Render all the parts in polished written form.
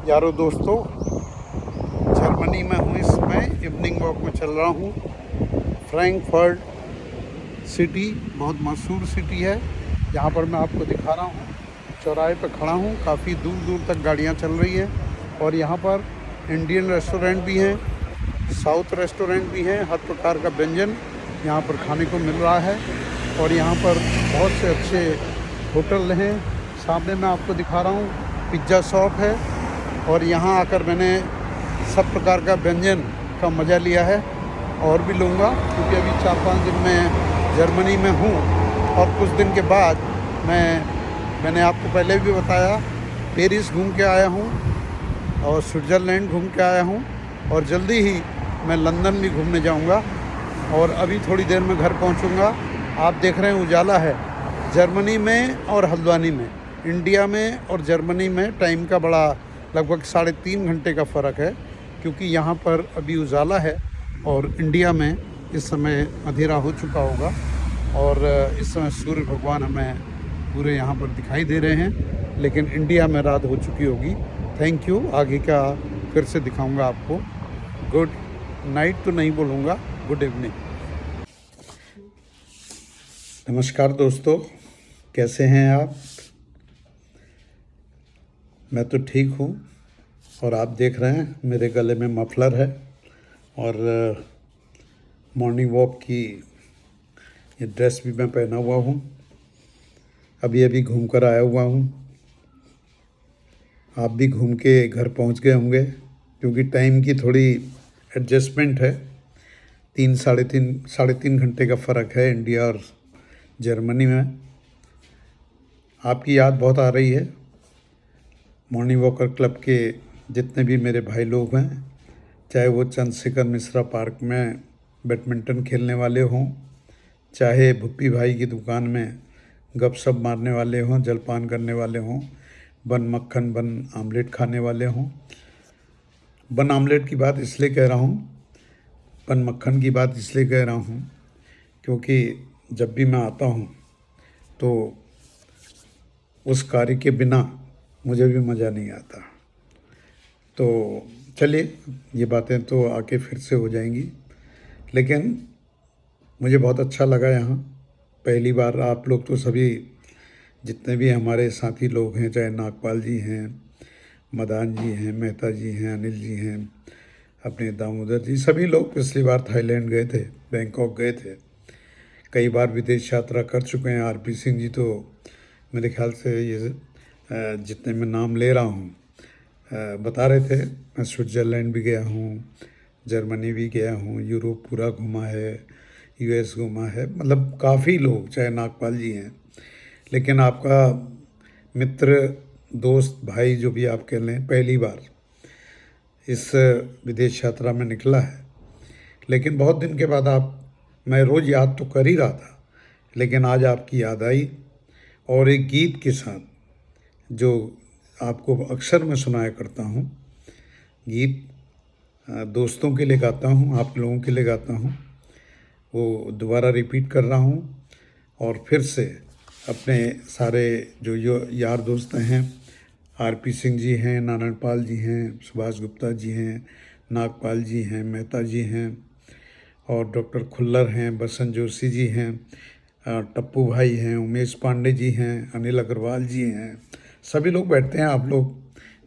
यारों दोस्तों, जर्मनी में हूँ। इस समय इवनिंग वॉक में चल रहा हूँ। फ्रैंकफर्ट सिटी बहुत मशहूर सिटी है। यहाँ पर मैं आपको दिखा रहा हूँ, चौराहे पर खड़ा हूँ। काफ़ी दूर दूर तक गाड़ियाँ चल रही हैं और यहाँ पर इंडियन रेस्टोरेंट भी हैं, साउथ रेस्टोरेंट भी हैं। हर प्रकार का व्यंजन यहाँ पर खाने को मिल रहा है और यहाँ पर बहुत से अच्छे होटल हैं। सामने मैं आपको दिखा रहा हूँ, पिज़्ज़ा शॉप है और यहाँ आकर मैंने सब प्रकार का व्यंजन का मज़ा लिया है और भी लूँगा, क्योंकि अभी 4-5 दिन में जर्मनी में हूँ और कुछ दिन के बाद मैंने आपको पहले भी बताया, पेरिस घूम के आया हूँ और स्विट्ज़रलैंड घूम के आया हूँ और जल्दी ही मैं लंदन भी घूमने जाऊँगा और अभी थोड़ी देर में घर पहुँचूँगा। आप देख रहे हैं उजाला है जर्मनी में और हल्द्वानी में। इंडिया में और जर्मनी में टाइम का बड़ा लगभग 3.5 घंटे का फ़र्क है, क्योंकि यहाँ पर अभी उजाला है और इंडिया में इस समय अंधेरा हो चुका होगा और इस समय सूर्य भगवान हमें पूरे यहाँ पर दिखाई दे रहे हैं, लेकिन इंडिया में रात हो चुकी होगी। Thank you. आगे का फिर से दिखाऊंगा आपको। गुड नाइट तो नहीं बोलूँगा, गुड इवनिंग। नमस्कार दोस्तों, कैसे हैं आप? मैं तो ठीक हूँ और आप देख रहे हैं मेरे गले में मफलर है और मॉर्निंग वॉक की ये ड्रेस भी मैं पहना हुआ हूँ। अभी अभी घूम कर आया हुआ हूँ। आप भी घूम के घर पहुँच गए होंगे, क्योंकि टाइम की थोड़ी एडजस्टमेंट है। 3-3.5 घंटे का फ़र्क है इंडिया और जर्मनी में। आपकी याद बहुत आ रही है। मॉर्निंग वॉकर क्लब के जितने भी मेरे भाई लोग हैं, चाहे वो चंद्रशेखर मिश्रा पार्क में बैडमिंटन खेलने वाले हों, चाहे भुप्पी भाई की दुकान में गपशप मारने वाले हों, जलपान करने वाले हों, बन आमलेट खाने वाले हों। बन आमलेट की बात इसलिए कह रहा हूँ, बन मक्खन की बात इसलिए कह रहा हूँ, क्योंकि जब भी मैं आता हूँ तो उस कार्य के बिना मुझे भी मज़ा नहीं आता। तो चलिए, ये बातें तो आके फिर से हो जाएंगी, लेकिन मुझे बहुत अच्छा लगा यहाँ। पहली बार आप लोग तो सभी जितने भी हमारे साथी लोग हैं, चाहे नागपाल जी हैं, मदान जी हैं, मेहता जी हैं, अनिल जी हैं, अपने दामोदर जी, सभी लोग पिछली बार थाईलैंड गए थे, बैंकॉक गए थे, कई बार विदेश यात्रा कर चुके हैं। आरपी सिंह जी तो मेरे ख्याल से ये जितने मैं नाम ले रहा हूँ बता रहे थे। मैं स्विट्ज़रलैंड भी गया हूँ, जर्मनी भी गया हूँ, यूरोप पूरा घूमा है, यूएस घूमा है, मतलब काफ़ी लोग, चाहे नागपाल जी हैं। लेकिन आपका मित्र, दोस्त, भाई जो भी आप कह लें, पहली बार इस विदेश यात्रा में निकला है। लेकिन बहुत दिन के बाद मैं रोज़ याद तो कर ही रहा था, लेकिन आज आपकी याद आई और एक गीत के साथ, जो आपको अक्सर मैं सुनाया करता हूँ। गीत दोस्तों के लिए गाता हूँ, आप लोगों के लिए गाता हूँ, वो दोबारा रिपीट कर रहा हूँ और फिर से अपने सारे जो यार दोस्त हैं, आरपी सिंह जी हैं, नारायणपाल जी हैं, सुभाष गुप्ता जी हैं, नागपाल जी हैं, मेहता जी हैं और डॉक्टर खुल्लर हैं, बसंत जोशी जी हैं, टप्पू भाई हैं, उमेश पांडे जी हैं, अनिल अग्रवाल जी हैं, सभी लोग बैठते हैं। आप लोग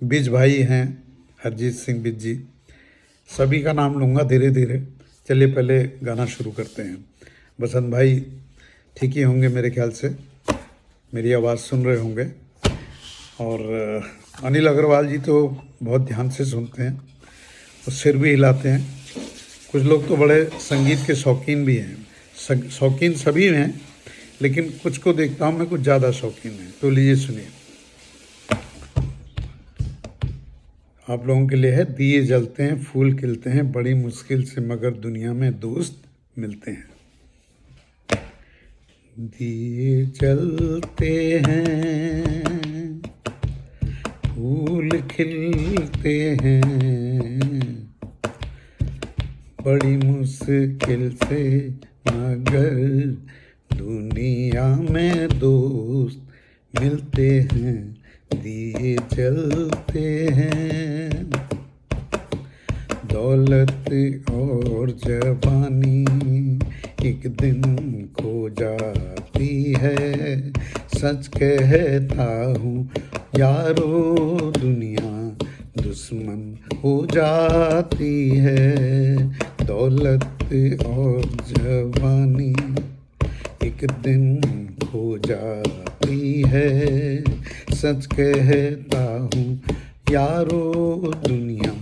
बिज भाई हैं, हरजीत सिंह बिज जी, सभी का नाम लूँगा धीरे धीरे। चलिए पहले गाना शुरू करते हैं। बसंत भाई ठीक ही होंगे मेरे ख्याल से, मेरी आवाज़ सुन रहे होंगे। और अनिल अग्रवाल जी तो बहुत ध्यान से सुनते हैं और सिर भी हिलाते हैं। कुछ लोग तो बड़े संगीत के शौकीन भी हैं। शौकीन सभी हैं, लेकिन कुछ को देखता हूँ मैं कुछ ज़्यादा शौकीन हैं। तो लीजिए सुनिए, आप लोगों के लिए है। दिए जलते हैं, फूल खिलते हैं, बड़ी मुश्किल से मगर दुनिया में दोस्त मिलते हैं। दिए जलते हैं, फूल खिलते हैं, बड़ी मुश्किल से मगर दुनिया में दोस्त मिलते हैं। दिए जलते हैं, दौलत और जवानी एक दिन खो जाती है, सच कहता हूँ यारो दुनिया दुश्मन हो जाती है। दौलत और जवानी एक दिन खो जाती है, सच कहता हूँ यारो दुनिया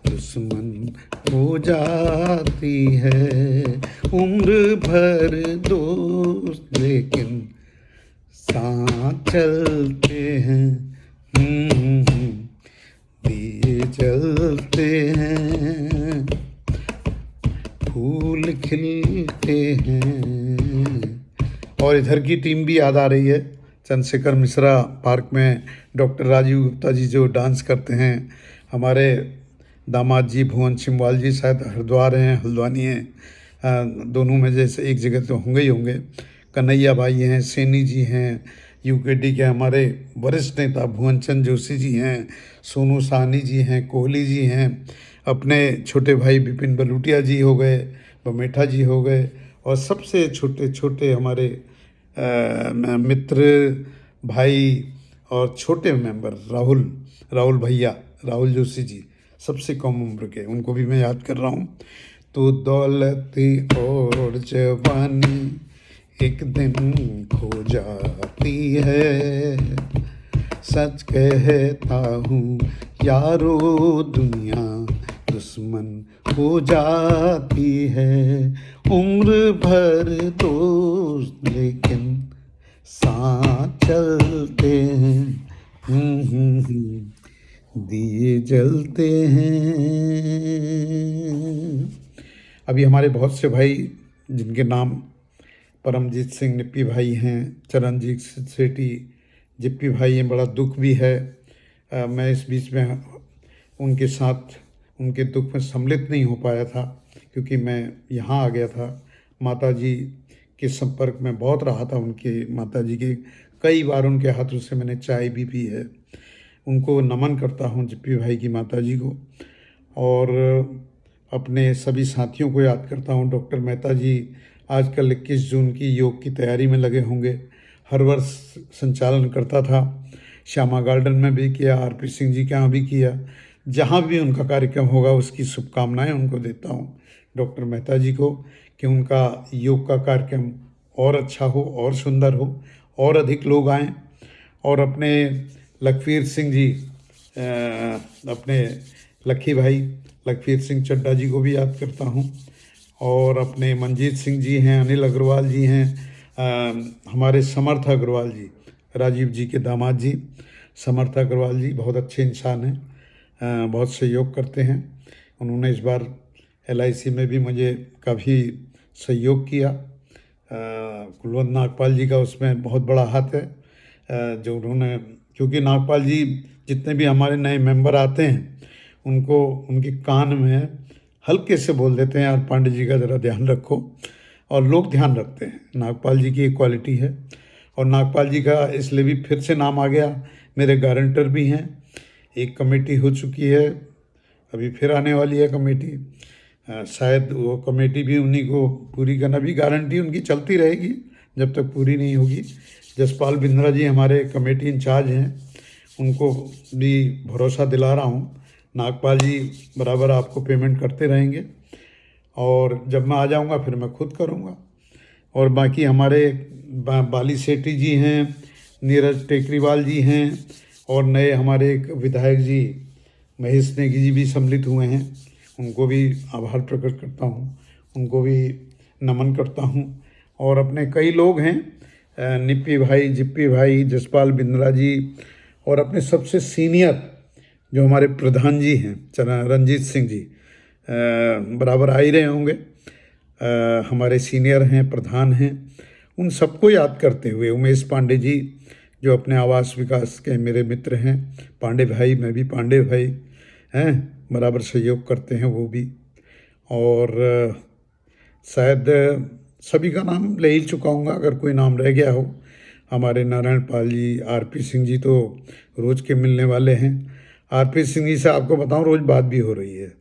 दुश्मन हो जाती है। उम्र भर दोस्त लेकिन साथ चलते हैं, दिए जलते हैं, फूल खिलते हैं। और इधर की टीम भी याद आ रही है। चंद्रशेखर मिश्रा पार्क में डॉक्टर राजीव गुप्ता जी जो डांस करते हैं, हमारे दामाद जी भुवन सिंहवाल जी शायद हरिद्वार हैं, हल्द्वानी हैं, दोनों में जैसे एक जगह तो होंगे ही होंगे। कन्हैया भाई हैं, सैनी जी हैं, यूकेडी के हमारे वरिष्ठ नेता भुवन चंद्र जोशी जी हैं, सोनू साहनी जी हैं, कोहली जी हैं, अपने छोटे भाई विपिन बलूटिया जी हो गए, बमेठा जी हो गए, और सबसे छोटे छोटे हमारे मित्र भाई और छोटे मेंबर राहुल भैया, राहुल जोशी जी, सबसे कम उम्र के, उनको भी मैं याद कर रहा हूँ। तो दौलत और जवानी एक दिन खो जाती है, सच कहता हूँ यारो दुनिया दुश्मन हो जाती है। उम्र भर दोस्त लेकिन साथ चलते हैं, दिए जलते हैं। अभी हमारे बहुत से भाई जिनके नाम परमजीत सिंह निप्पी भाई हैं, चरणजीत सेठी जिप्पी भाई हैं, बड़ा दुख भी है। मैं इस बीच में उनके साथ उनके दुख में सम्मिलित नहीं हो पाया था क्योंकि मैं यहाँ आ गया था। माता जी के संपर्क में बहुत रहा था, उनके माता जी के कई बार उनके हाथों से मैंने चाय भी पी है। उनको नमन करता हूँ जिप्पी भाई की माता जी को, और अपने सभी साथियों को याद करता हूँ। डॉक्टर मेहता जी आजकल 21 जून की योग की तैयारी में लगे होंगे, हर वर्ष संचालन करता था, श्यामा गार्डन में भी किया, आरपी सिंह जी के यहाँ भी किया। जहाँ भी उनका कार्यक्रम होगा उसकी शुभकामनाएं उनको देता हूँ, डॉक्टर मेहता जी को, कि उनका योग का कार्यक्रम और अच्छा हो और सुंदर हो और अधिक लोग आएँ। और अपने लखवीर सिंह जी, अपने लखी भाई लखवीर सिंह चड्डा जी को भी याद करता हूँ, और अपने मंजीत सिंह जी हैं, अनिल अग्रवाल जी हैं, हमारे समर्थ अग्रवाल जी, राजीव जी के दामाद जी समर्थ अग्रवाल जी बहुत अच्छे इंसान हैं, बहुत सहयोग करते हैं। उन्होंने इस बार LIC में भी मुझे काफ़ी सहयोग किया। कुलवंत नागपाल जी का उसमें बहुत बड़ा हाथ है, जो उन्होंने, क्योंकि नागपाल जी जितने भी हमारे नए मेंबर आते हैं उनको उनके कान में हल्के से बोल देते हैं, यार पांडे जी का ज़रा ध्यान रखो, और लोग ध्यान रखते हैं। नागपाल जी की एक क्वालिटी है। और नागपाल जी का इसलिए भी फिर से नाम आ गया, मेरे गारंटर भी हैं। एक कमेटी हो चुकी है, अभी फिर आने वाली है कमेटी, शायद वो कमेटी भी उन्हीं को पूरी करना, भी गारंटी उनकी चलती रहेगी जब तक पूरी नहीं होगी। जसपाल बिंद्रा जी हमारे कमेटी इंचार्ज हैं, उनको भी भरोसा दिला रहा हूँ, नागपाल जी बराबर आपको पेमेंट करते रहेंगे, और जब मैं आ जाऊँगा फिर मैं खुद करूँगा। और बाकी हमारे बाली सेठी जी हैं, नीरज टेकरीवाल जी हैं, और नए हमारे एक विधायक जी महेश नेगी जी भी सम्मिलित हुए हैं, उनको भी आभार प्रकट करता हूँ, उनको भी नमन करता हूँ। और अपने कई लोग हैं, निप्पी भाई, जिप्पी भाई, जसपाल बिंद्रा जी, और अपने सबसे सीनियर जो हमारे प्रधान जी हैं रंजीत सिंह जी, बराबर आ ही रहे होंगे, हमारे सीनियर हैं, प्रधान हैं, उन सबको याद करते हुए उमेश पांडे जी जो अपने आवास विकास के मेरे मित्र हैं, पांडे भाई, मैं भी पांडे भाई हैं, बराबर सहयोग करते हैं वो भी। और शायद सभी का नाम ले ही चुका हूँ, अगर कोई नाम रह गया हो। हमारे नारायण पाल जी, आरपी सिंह जी तो रोज़ के मिलने वाले हैं। आरपी सिंह जी से आपको बताऊं रोज़ बात भी हो रही है,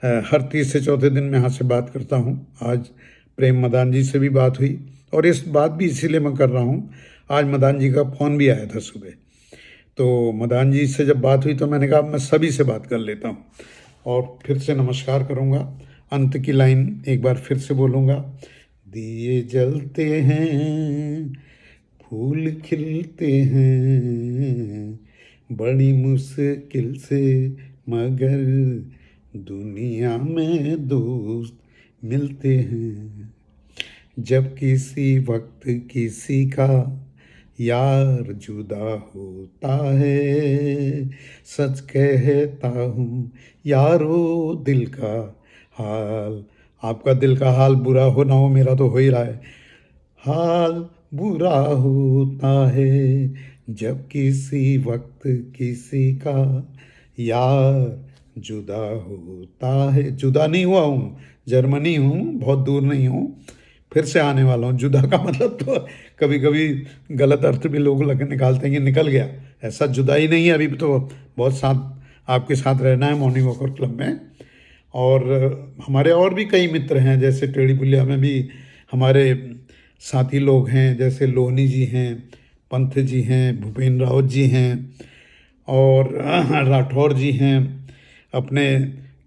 हर तीसरे चौथे दिन मैं यहाँ से बात करता हूँ। आज प्रेम मदान जी से भी बात हुई और इस बात भी इसीलिए मैं कर रहा हूँ, आज मदान जी का फ़ोन भी आया था सुबह। तो मदान जी से जब बात हुई तो मैंने कहा मैं सभी से बात कर लेता हूँ और फिर से नमस्कार करूँगा। अंत की लाइन एक बार फिर से बोलूँगा, दिए जलते हैं, फूल खिलते हैं, बड़ी मुश्किल से मगर दुनिया में दोस्त मिलते हैं। जब किसी वक्त किसी का यार जुदा होता है, सच कहता हूँ यारो दिल का हाल। आपका दिल का हाल बुरा हो ना हो, मेरा तो हो ही रहा है। हाल बुरा होता है जब किसी वक्त किसी का यार जुदा होता है। जुदा नहीं हुआ हूँ, जर्मनी हूँ, बहुत दूर नहीं हूँ, फिर से आने वाला हूँ। जुदा का मतलब तो कभी कभी गलत अर्थ भी लोग निकालते हैं कि निकल गया, ऐसा जुदाई नहीं है। अभी तो बहुत साथ आपके साथ रहना है मॉर्निंग वॉकर क्लब में। और हमारे और भी कई मित्र हैं, जैसे टेढ़ी पुलिया में भी हमारे साथी लोग हैं, जैसे लोहनी जी हैं, पंथ जी हैं, भूपेंद्र रावत जी हैं और राठौर जी हैं, अपने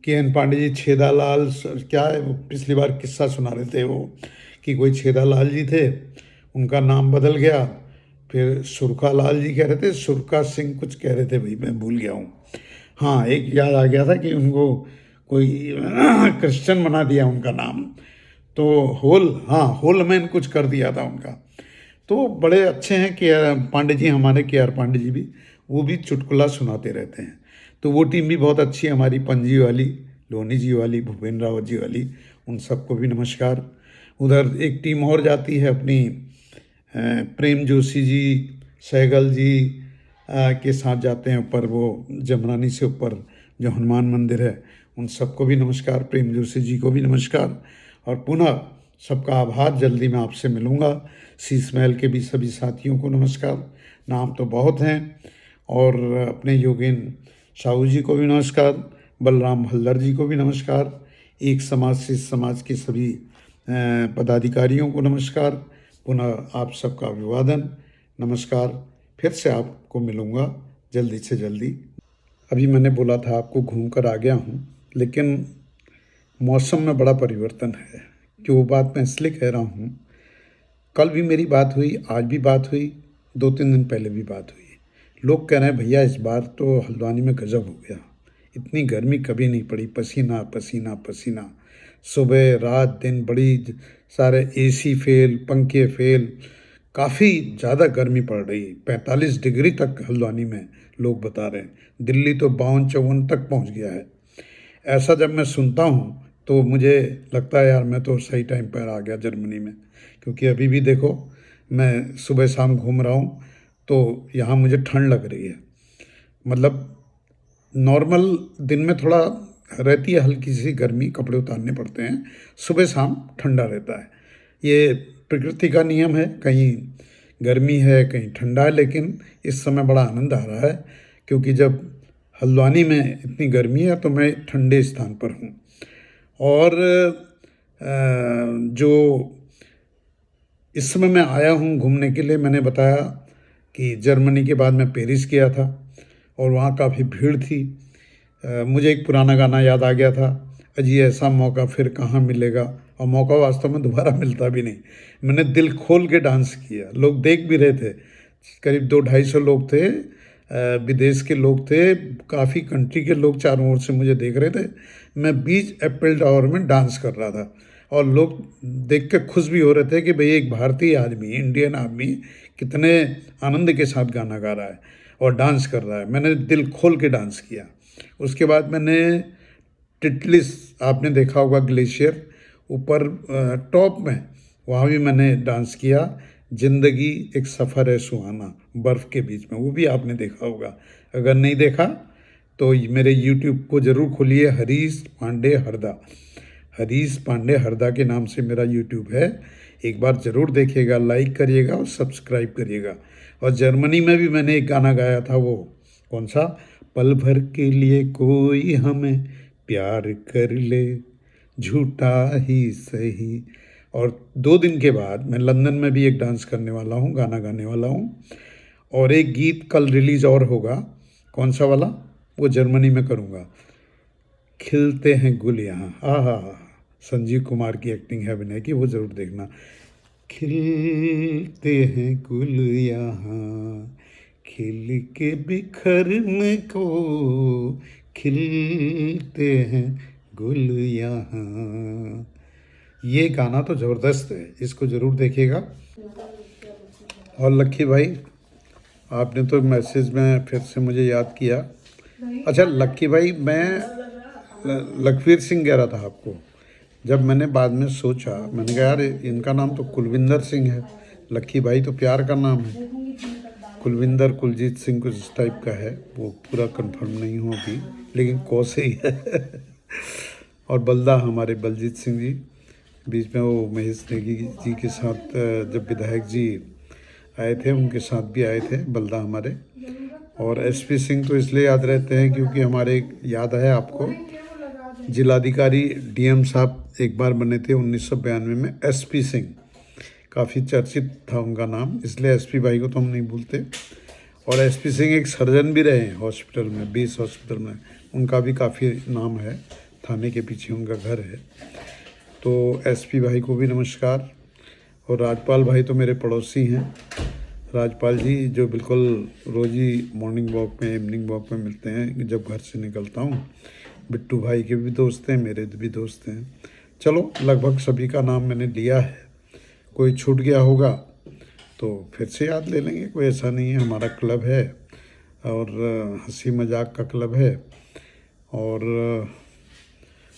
के एन पांडे जी, छेदालाल क्या है वो, पिछली बार किस्सा सुना रहे थे वो कि कोई छेदालाल जी थे, उनका नाम बदल गया, फिर सुरखा लाल जी कह रहे थे, सुरखा सिंह कुछ कह रहे थे, भाई मैं भूल गया हूँ। हाँ, एक याद आ गया था कि उनको कोई क्रिश्चियन बना दिया उनका नाम, तो हाँ होलमैन कुछ कर दिया था उनका। तो बड़े अच्छे हैं के आर पांडे जी, हमारे के आर पांडे जी भी, वो भी चुटकुला सुनाते रहते हैं। तो वो टीम भी बहुत अच्छी है हमारी, पंजी वाली, लोनी जी वाली, भूपेंद्र रावत जी वाली, उन सबको भी नमस्कार। उधर एक टीम और जाती है अपनी, प्रेम जोशी जी, सहगल जी के साथ जाते हैं ऊपर, वो जमरानी से ऊपर जो हनुमान मंदिर है, उन सबको भी नमस्कार, प्रेम जोशी जी को भी नमस्कार। और पुनः सबका आभार, जल्दी मैं आपसे मिलूँगा। शीश महल के भी सभी साथियों को नमस्कार, नाम तो बहुत हैं। और अपने योगेन साहू जी को भी नमस्कार, बलराम भल्लर जी को भी नमस्कार, एक समाज से समाज के सभी पदाधिकारियों को नमस्कार, पुनः आप सबका अभिवादन, नमस्कार। फिर से आपको मिलूँगा जल्दी से जल्दी। अभी मैंने बोला था आपको घूम कर आ गया हूँ, लेकिन मौसम में बड़ा परिवर्तन है, कि वो बात मैं इसलिए कह रहा हूँ, कल भी मेरी बात हुई, आज भी बात हुई, 2-3 दिन पहले भी बात हुई। लोग कह रहे हैं भैया इस बार तो हल्द्वानी में गजब हो गया, इतनी गर्मी कभी नहीं पड़ी, पसीना पसीना पसीना, सुबह रात दिन, बड़ी सारे एसी फेल, पंखे फेल, काफ़ी ज़्यादा गर्मी पड़ रही, 45 डिग्री तक हल्द्वानी में लोग बता रहे हैं। दिल्ली तो 52-54 तक पहुंच गया है। ऐसा जब मैं सुनता हूँ तो मुझे लगता है यार मैं तो सही टाइम पर आ गया जर्मनी में, क्योंकि अभी भी देखो मैं सुबह शाम घूम रहा हूँ तो यहाँ मुझे ठंड लग रही है। मतलब नॉर्मल दिन में थोड़ा रहती है हल्की सी गर्मी, कपड़े उतारने पड़ते हैं, सुबह शाम ठंडा रहता है। ये प्रकृति का नियम है, कहीं गर्मी है कहीं ठंडा है, लेकिन इस समय बड़ा आनंद आ रहा है, क्योंकि जब हल्द्वानी में इतनी गर्मी है तो मैं ठंडे स्थान पर हूँ। और जो इस समय मैं आया हूँ घूमने के लिए, मैंने बताया कि जर्मनी के बाद मैं पेरिस गया था और वहाँ काफ़ी भीड़ थी। मुझे एक पुराना गाना याद आ गया था, अजी ऐसा मौका फिर कहाँ मिलेगा, और मौका वास्तव में दोबारा मिलता भी नहीं। मैंने दिल खोल के डांस किया, लोग देख भी रहे थे, करीब 200-250 लोग थे, विदेश के लोग थे, काफ़ी कंट्री के लोग चारों ओर से मुझे देख रहे थे। मैं बीच एप्पल टावर में डांस कर रहा था और लोग देख के खुश भी हो रहे थे कि भाई एक भारतीय आदमी, इंडियन आदमी कितने आनंद के साथ गाना गा रहा है और डांस कर रहा है। मैंने दिल खोल के डांस किया। उसके बाद मैंने टिटलिस, आपने देखा होगा ग्लेशियर ऊपर टॉप में, वहाँ भी मैंने डांस किया। ज़िंदगी एक सफ़र है सुहाना, बर्फ़ के बीच में, वो भी आपने देखा होगा। अगर नहीं देखा तो मेरे यूट्यूब को ज़रूर खोलिए, हरीश पांडे हरदा, हरीश पांडे हरदा के नाम से मेरा यूट्यूब है, एक बार ज़रूर देखिएगा, लाइक करिएगा और सब्सक्राइब करिएगा। और जर्मनी में भी मैंने एक गाना गाया था, वो कौन सा, पल भर के लिए कोई हमें प्यार कर ले झूठा ही सही। और 2 दिन के बाद मैं लंदन में भी एक डांस करने वाला हूँ, गाना गाने वाला हूँ। और एक गीत कल रिलीज और होगा। कौन सा वाला? वो जर्मनी में करूँगा। खिलते हैं गुल यहाँ, आहा, संजीव कुमार की एक्टिंग है अभिनय की, वो ज़रूर देखना। खिलते हैं गुल यहाँ, खिल के बिखरने को खिलते हैं गुल यहाँ। ये गाना तो ज़बरदस्त है, इसको ज़रूर देखिएगा। और लक्की भाई, आपने तो मैसेज में फिर से मुझे याद किया। अच्छा लक्की भाई, मैं लखवीर सिंह कह रहा था आपको। जब मैंने बाद में सोचा, मैंने कहा यार इनका नाम तो कुलविंदर सिंह है, लक्की भाई तो प्यार का नाम है। कुलविंदर कुलजीत सिंह कुछ इस टाइप का है, वो पूरा कंफर्म नहीं हुआ अभी, लेकिन कौ से ही है। और बलदा हमारे बलजीत सिंह जी, बीच में वो महेश नेगी जी के साथ जब विधायक जी आए थे उनके साथ भी आए थे बलदा हमारे। और एसपी सिंह तो इसलिए याद रहते हैं क्योंकि हमारे, याद है आपको, जिलाधिकारी डीएम साहब एक बार बने थे 1992 में, एसपी सिंह, काफ़ी चर्चित था उनका नाम, इसलिए एसपी भाई को तो हम नहीं भूलते। और एसपी सिंह एक सर्जन भी रहे हैं हॉस्पिटल में, 20 हॉस्पिटल में, उनका भी काफ़ी नाम है, थाने के पीछे उनका घर है। तो एसपी भाई को भी नमस्कार। और राजपाल भाई तो मेरे पड़ोसी हैं, राजपाल जी जो बिल्कुल रोज़ ही मॉर्निंग वॉक में, इवनिंग वॉक में मिलते हैं जब घर से निकलता हूँ। बिट्टू भाई के भी दोस्त हैं, मेरे भी दोस्त हैं। चलो लगभग सभी का नाम मैंने लिया है, कोई छूट गया होगा तो फिर से याद ले लेंगे, कोई ऐसा नहीं है। हमारा क्लब है और हंसी मजाक का क्लब है। और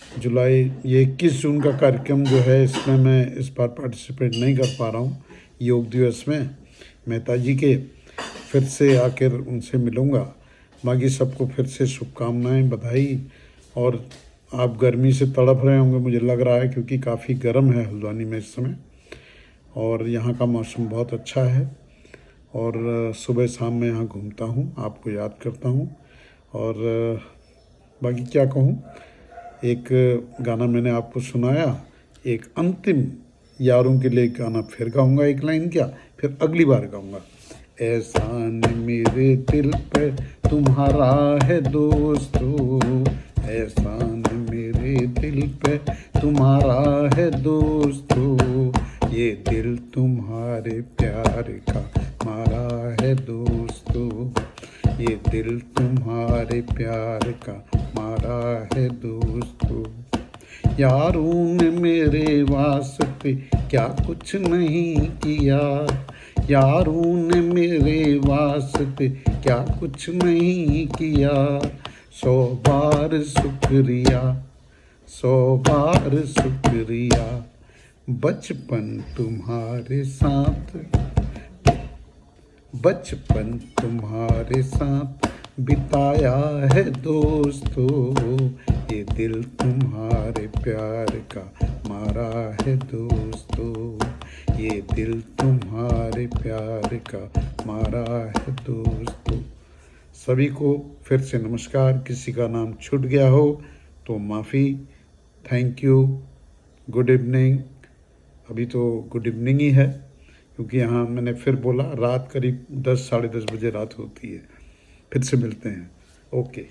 जुलाई ये 21 जून का कार्यक्रम जो है, इसमें मैं इस बार पार्टिसिपेट नहीं कर पा रहा हूँ, योग दिवस में मेहता जी के। फिर से आकर उनसे मिलूँगा। बाकी सबको फिर से शुभकामनाएं, बधाई। और आप गर्मी से तड़प रहे होंगे मुझे लग रहा है, क्योंकि काफ़ी गर्म है हल्द्वानी में इस समय। और यहाँ का मौसम बहुत अच्छा है। और सुबह शाम मैं यहाँ घूमता हूँ, आपको याद करता हूँ। और बाकी क्या कहूँ, एक गाना मैंने आपको सुनाया, एक अंतिम यारों के लिए गाना फिर गाऊंगा, एक लाइन क्या, फिर अगली बार गाऊंगा। एहसान मेरे दिल पे तुम्हारा है दोस्तों, एहसान मेरे दिल पे तुम्हारा है दोस्तों, ये दिल तुम्हारे प्यार का मारा है दोस्तों, ये दिल तुम्हारे प्यार का मारा है दोस्तों। यारों ने मेरे वास्ते क्या कुछ नहीं किया, यारों ने मेरे वास्ते क्या कुछ नहीं किया, 100 बार शुक्रिया, 100 बार शुक्रिया, बचपन तुम्हारे साथ, बचपन तुम्हारे साथ बिताया है दोस्तों, ये दिल तुम्हारे प्यार का मारा है दोस्तों, ये दिल तुम्हारे प्यार का मारा है दोस्तों। सभी को फिर से नमस्कार। किसी का नाम छूट गया हो तो माफ़ी। Thank you. Good evening. अभी तो गुड इवनिंग ही है, क्योंकि यहाँ मैंने फिर बोला रात करीब 10 साढ़े 10 बजे रात होती है। फिर से मिलते हैं। ओके।